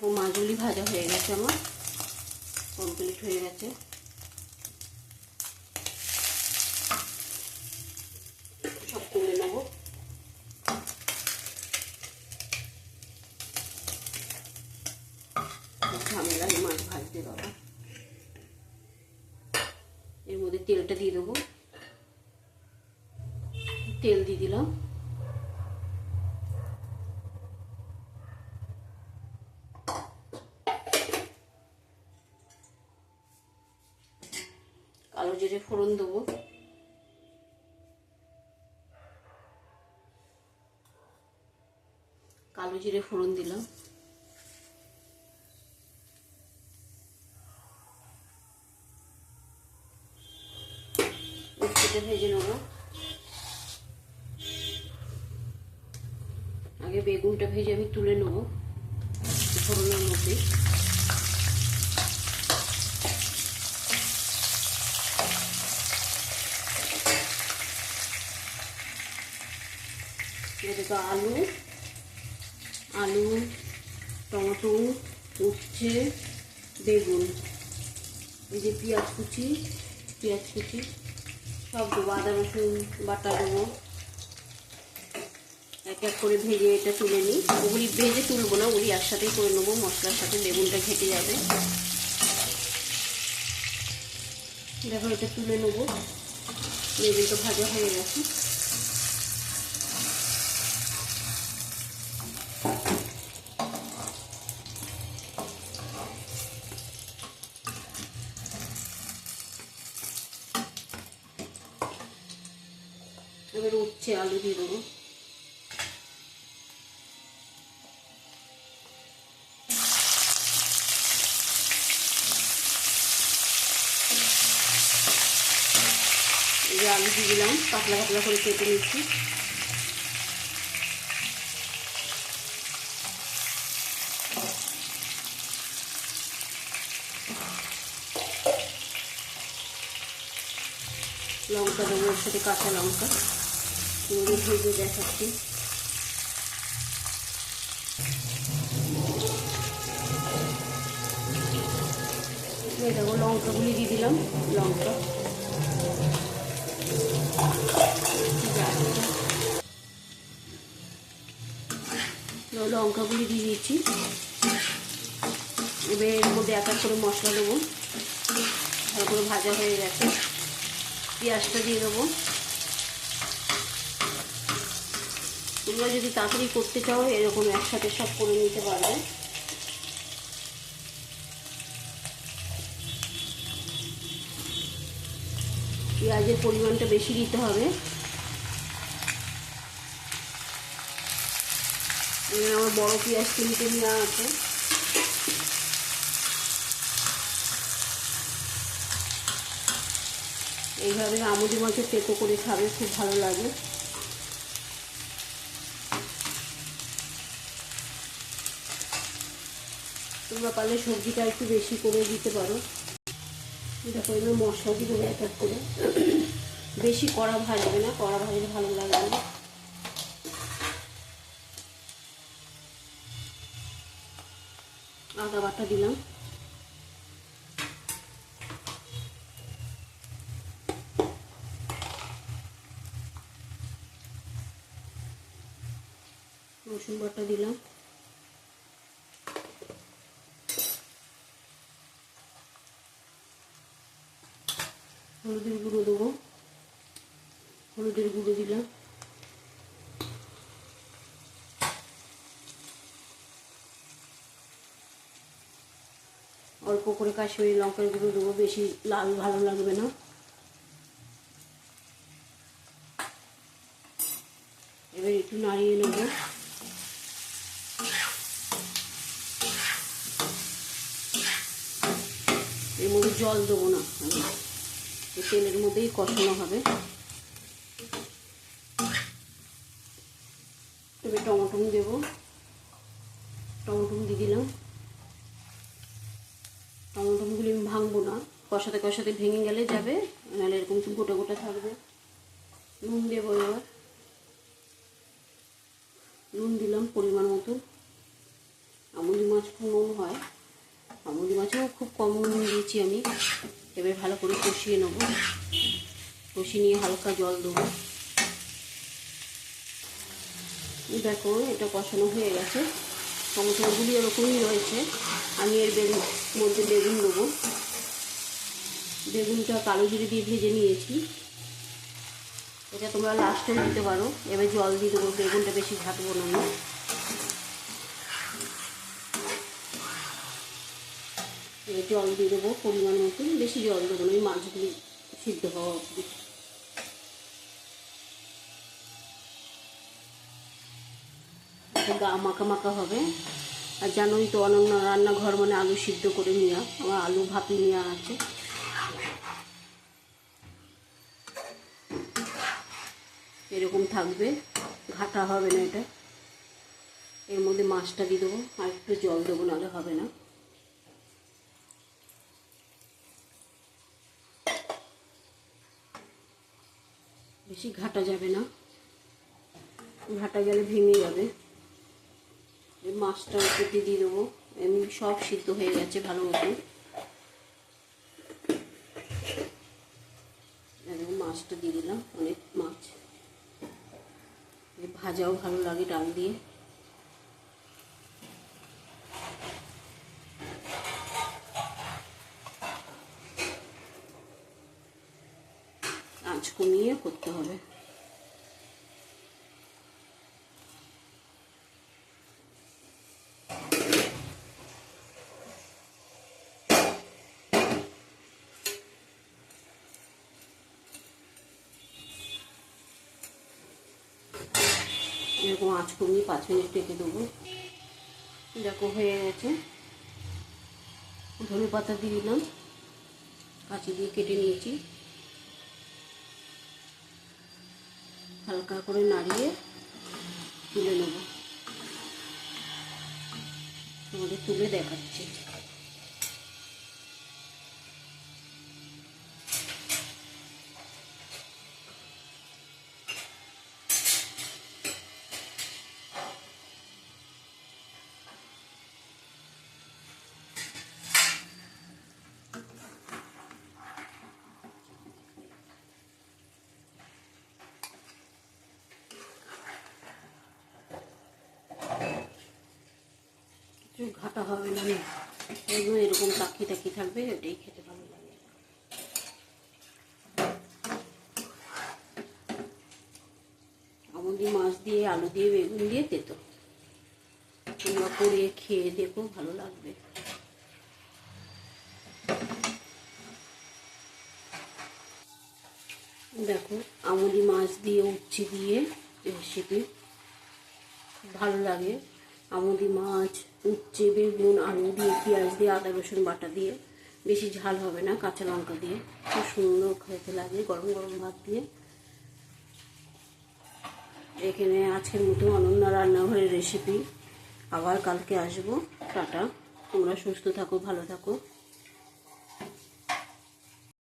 দেখো মাছগুলি ভাজা হয়ে গেছে, আমার কমপ্লিট হয়ে গেছে। সব তুলে নেবো। ঝামেলা মাছ ভাজতে বাবা। এর মধ্যে তেলটা দিয়ে দেবো। তেল দিয়ে দিলাম। কালো জিরে ফোড়ন দেবো। কালো জিরে ফোড়ন দিলাম। উচ্ছেটা ভেজে নেব। আগে বেগুনটা ভেজে আমি তুলে নেব ফোড়নের মধ্যে। দেখো আলু, টমেটো, উচ্ছে, বেগুন, এই যে পেঁয়াজ কুচি সব দেবো। আদা রসুন বাটা দেবো। এক এক করে ভেজে এটা তুলে নিই। ওগুলি ভেজে তুলবো না, ওগুলি একসাথেই করে নেবো। মশলার সাথে বেগুনটা ঘেটে যাবে। দেখো এটা তুলে নেবো। বেগুনটা ভাজা হয়ে গেছে। এবার উচ্ছে আলু দিয়ে দেবো। এই আলু দিয়ে দিলাম, পাতলা পাতলা করে কেটে নিচ্ছি। লঙ্কা দেবো ওর সাথে, কাঁচা লঙ্কা ভেজে দেখাচ্ছি। দেখো লঙ্কাগুলি দিয়ে দিলাম। লঙ্কাগুলি দিয়ে দিচ্ছি। এবার এর মধ্যে এক এক করে মশলা দেবো। ভালো করে ভাজা হয়ে গেছে। পেঁয়াজটা দিয়ে দেবো। তোমরা যদি তাড়াতাড়ি করতে চাও এরকম একসাথে সব করে নিতে পারবে। পেঁয়াজের পরিমাণটা বেশি দিতে হবে। আমার বড় পেঁয়াজ কিনতে নেওয়া আছে। এইভাবে আমুদি মাছের তেতো করে খাবে, খুব ভালো লাগে। তোমরা পারলে সবজিটা একটু বেশি করে দিতে পারো। দেখো এবার মশলা দিয়ে এক এক করে। বেশি কড়া ভাজবে না, কড়া ভাজলে ভালো লাগবে না। আদা বাটা দিলাম। রসুন বাটা দিলাম। হলুদের গুঁড়ো দেবো। হলুদের গুঁড়ো দিলাম। অল্প করে কাশ্মীরি লঙ্কার গুঁড়ো দেবো, বেশি লাল ভালো লাগবে না। এবার একটু নাড়িয়ে নেব। এর মধ্যে জল দেবো না, এই তেলের মধ্যেই কষানো হবে। এবার টমেটো দেবো। টমেটো দিয়ে দিলাম। টমেটোগুলি আমি ভাঙবো না, কষাতে কষাতে ভেঙে গেলে যাবে, নাহলে এরকম গোটা গোটা থাকবে। নুন দেবো। এবার নুন দিলাম পরিমাণ মতো। আমুদি মাছ খুব নুন হয়, আমুদি মাছেও খুব কম নুন দিয়েছি আমি। এবার ভালো করে কষিয়ে নেব, কষিয়ে নিয়ে হালকা জল দেবো। দেখো এটা কষানো হয়ে গেছে, টমেটোগুলি এরকমই রয়েছে। আমি এর মধ্যে বেগুন দেবো, বেগুনটা কালো জিরে দিয়ে ভেজে নিয়েছি, এটা তোমরা লাস্টেও দিতে পারো। এবার জল দিয়ে দেবো, বেগুনটা বেশি ঘাটবো না আমি। এবার জল দিয়ে দেবো পরিমাণ মতন, বেশি জল দেবো না, ওই মাছগুলি সিদ্ধ হওয়া অবধি। গা মাখা মাখা হবে। আর জানোই তো অনন্য রান্নাঘর মানে আলু সিদ্ধ করে নেওয়া, আমার আলু ভাপি নেওয়া আছে। এরকম থাকবে, ঘাটা হবে না এটা। এর মধ্যে মাছটা দিয়ে দেবো, আর একটু জল দেবো, নাহলে হবে না। বেশি ঘাটা যাবে না, ঘাটা গেলে ভেঙে যাবে। এই মাছটা কেটে দিয়ে দেবো, এমনি সব সিদ্ধ হয়ে গেছে ভালো মতো। মাছটা দিয়ে দিলাম, অনেক মাছ, ভাজাও ভালো লাগে ডাল দিয়ে। আঁচ কমিয়ে করতে হবে। এরকম আঁচ কমিয়ে 5 মিনিট রেখে দেবো। দেখো হয়ে গেছে। ধনে পাতা দিয়ে দিলাম, কাঁচি দিয়ে কেটে নিয়েছি। হালকা করে নাড়িয়ে তুলে নেব, তোমাদের তুলে দেখাচ্ছি। কিছু ঘাটা হবে না, এগুলো এরকম তাকিয়ে তাকিয়ে থাকবে, এটাই খেতে ভালো লাগে। আমাদের মাছ দিয়ে আলু দিয়ে বেগুন দিয়ে তেতো, তোমরা করে খেয়ে দেখো, ভালো লাগবে। দেখো আমুদি মাছ দিয়ে উচ্ছে দিয়ে রেসিপি ভালো লাগে। আমুদি মাছ, উচ্ছে, বেগুন, আলু দিয়ে, পেঁয়াজ দিয়ে, আদা রসুন বাটা দিয়ে, বেশি ঝাল হবে না, কাঁচা লঙ্কা দিয়ে খুব সুন্দর খেতে লাগে গরম গরম ভাত দিয়ে। এখানে আজকের মতো অনন্য রান্নাঘরের রেসিপি। আবার কালকে আসবো। টাটা, তোমরা সুস্থ থাকো, ভালো থাকো।